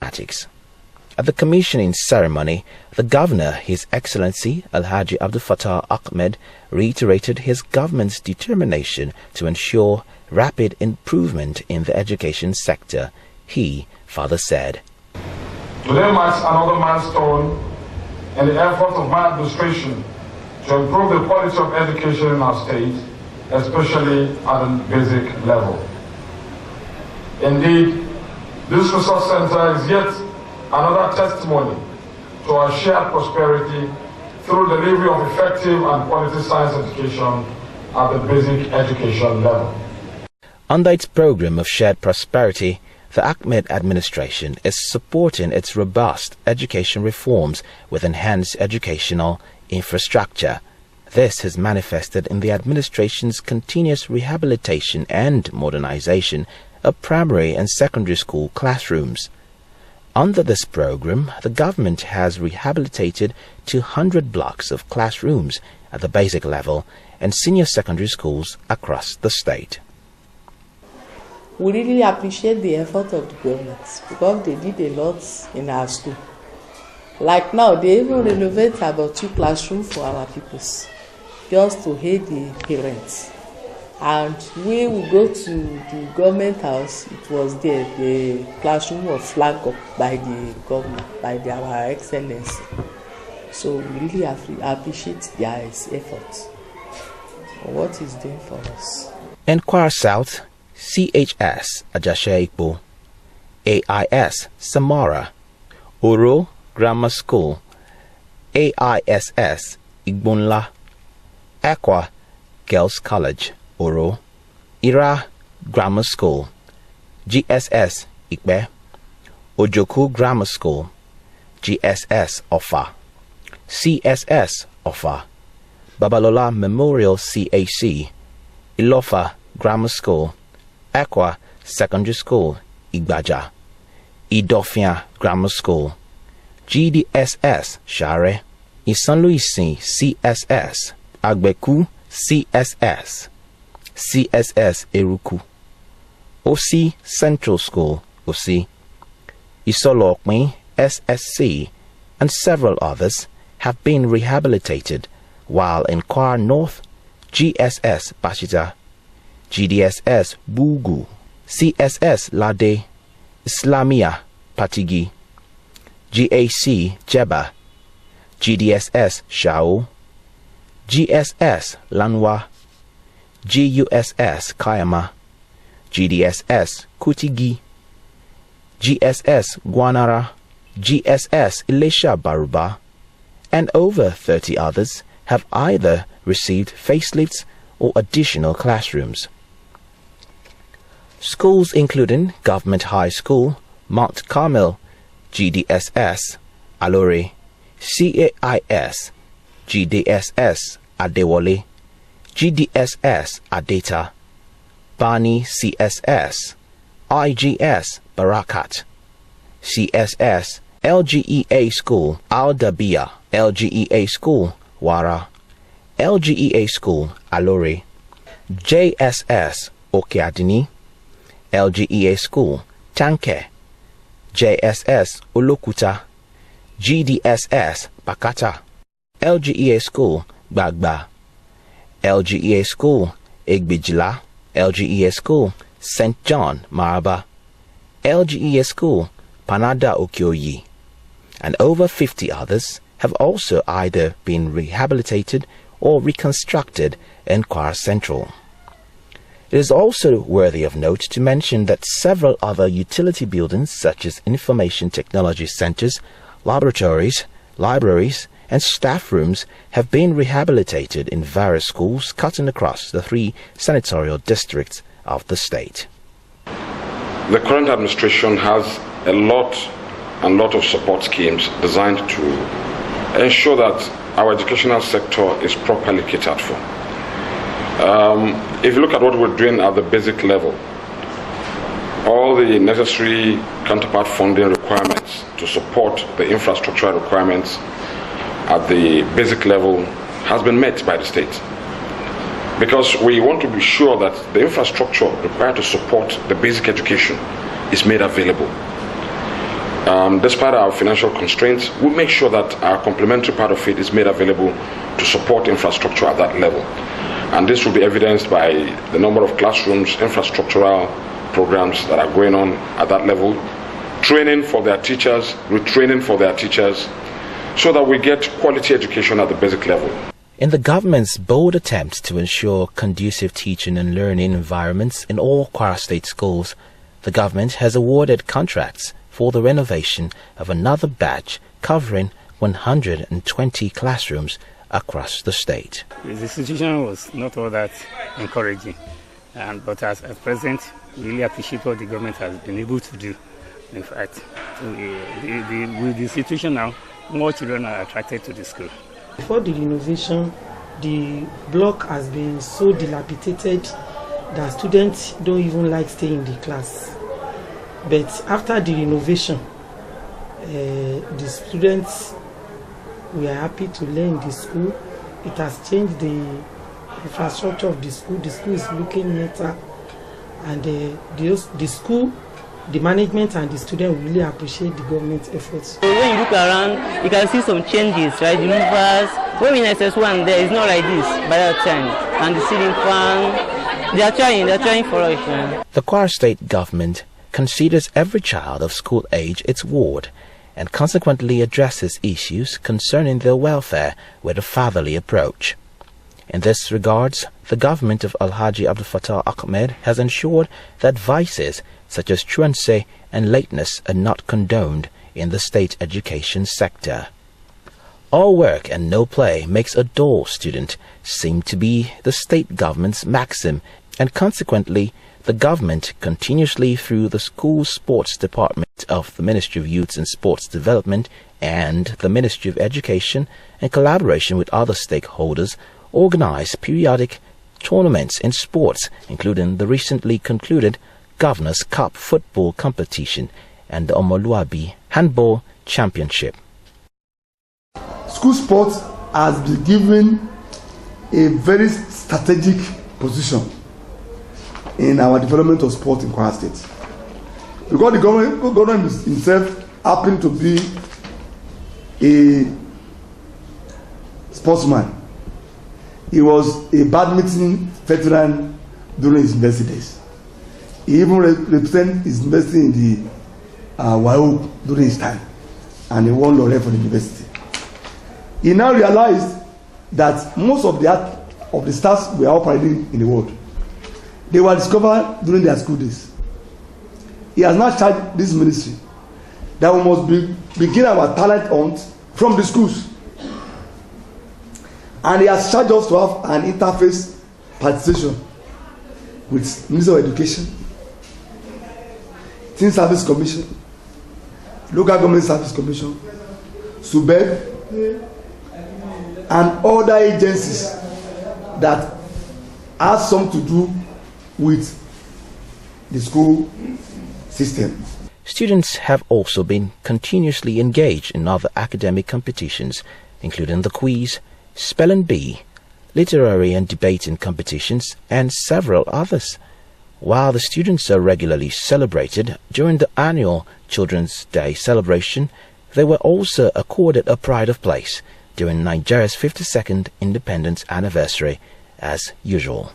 mathematics. At the commissioning ceremony, the Governor, His Excellency Alhaji Abdul Fattah Ahmed, reiterated his government's determination to ensure rapid improvement in the education sector. He further said, "Today marks another milestone in the efforts of my administration to improve the quality of education in our state, especially at the basic level. Indeed, this resource center is yet another testimony to our shared prosperity through delivery of effective and quality science education at the basic education level." Under its program of shared prosperity, the Ahmed administration is supporting its robust education reforms with enhanced educational infrastructure. This has manifested in the administration's continuous rehabilitation and modernization of primary and secondary school classrooms. Under this program, the government has rehabilitated 200 blocks of classrooms at the basic level and senior secondary schools across the state. We really appreciate the effort of the government because they did a lot in our school. Like now, they even renovate about 2 classrooms for our pupils, just to aid the parents. And when we go to the government house, it was there, the classroom was flagged up by the governor, by our excellency. So we really appreciate their efforts for what he's doing for us. In Kwara South, CHS Ajashe Ikbo, AIS Samara, Oro Grammar School, AISS Igbonla, Aqua Girls College, Oro, Ira Grammar School, GSS Ikbe, Ojoku Grammar School, GSS Offa, CSS Offa, Babalola Memorial CAC, Ilofa Grammar School, Aqua Secondary School, Igbaja, Idofia Grammar School, GDSS Share, Isanluisin CSS, Agbeku CSS, CSS Eruku, OC Central School, OC, Isolokmi SSC, and several others have been rehabilitated, while in Kwara North, GSS Bashita, GDSS Bugu, CSS Lade, Islamia Patigi, GAC Jeba, GDSS Shao, GSS Lanwa, GUSS Kayama, GDSS Kutigi, GSS Guanara, GSS Elisha Baruba, and over 30 others have either received facelifts or additional classrooms. Schools including Government High School, Mount Carmel, GDSS, Alore, CAIS, GDSS, Adewale, GDSS, Adeta, Bani CSS, IGS, Barakat, CSS, LGEA School, Al-Dabia, LGEA School, Wara, LGEA School, Alore, JSS, Okeadini, LGEA School, Tanke, JSS, Olokuta, GDSS, Bakata, LGEA School, Gbagba, LGEA School, Egbijila, LGEA School, St. John, Maraba, LGEA School, Panada Okioyi, and over 50 others have also either been rehabilitated or reconstructed in Kwara Central. It is also worthy of note to mention that several other utility buildings such as information technology centers, laboratories, libraries, and staff rooms have been rehabilitated in various schools cutting across the 3 senatorial districts of the state. The current administration has a lot of support schemes designed to ensure that our educational sector is properly catered for. If you look at what we're doing at the basic level, all the necessary counterpart funding requirements to support the infrastructural requirements at the basic level has been met by the state. Because we want to be sure that the infrastructure required to support the basic education is made available. despite our financial constraints, we make sure that our complementary part of it is made available to support infrastructure at that level. And this will be evidenced by the number of classrooms, infrastructural programs that are going on at that level, training for their teachers, retraining for their teachers, so that we get quality education at the basic level. In the government's bold attempt to ensure conducive teaching and learning environments in all Kwara State schools, the government has awarded contracts for the renovation of another batch covering 120 classrooms across the state. The situation was not all that encouraging, but as present, we really appreciate what the government has been able to do. In fact, with the situation now, more children are attracted to the school. Before the renovation, the block has been so dilapidated that students don't even like staying in the class. But after the renovation, the students, we are happy to learn in the school. It has changed the infrastructure of the school. The school is looking neater, and the school, the management and the students really appreciate the government's efforts. When you look around, you can see some changes, right? The movers, when we in SS1 there, it's not like this by that time. And the ceiling fan, they're trying for us. Yeah. The Kwara State government considers every child of school age its ward and consequently addresses issues concerning their welfare with a fatherly approach. In this regards, the government of Alhaji Abdul Fattah Ahmed has ensured that vices such as truancy and lateness are not condoned in the state education sector. All work and no play makes a dull student seem to be the state government's maxim, and consequently the government continuously through the school sports department of the Ministry of Youth and Sports Development and the Ministry of Education, in collaboration with other stakeholders, organize periodic tournaments in sports, including the recently concluded Governor's Cup football competition and the Omoluabi Handball Championship. School sports has been given a very strategic position in our development of sport in Kwara State, because the government himself happened to be a sportsman. He was a badminton veteran during his university days. He even represented his university in the WAOB during his time, and he won laureate for the university. He now realized that most of the stars were operating in the world, they were discovered during their school days. He has now charged this ministry that we must begin our talent hunt from the schools. And he has charged us to have an interface participation with Ministry of Education, Teen Service Commission, Local Government Service Commission, SUBEB, and other agencies that have something to do with the school system. Students have also been continuously engaged in other academic competitions, including the quiz, spelling bee, literary and debating competitions, and several others. While the students are regularly celebrated during the annual Children's Day celebration, they were also accorded a pride of place during Nigeria's 52nd independence anniversary, as usual.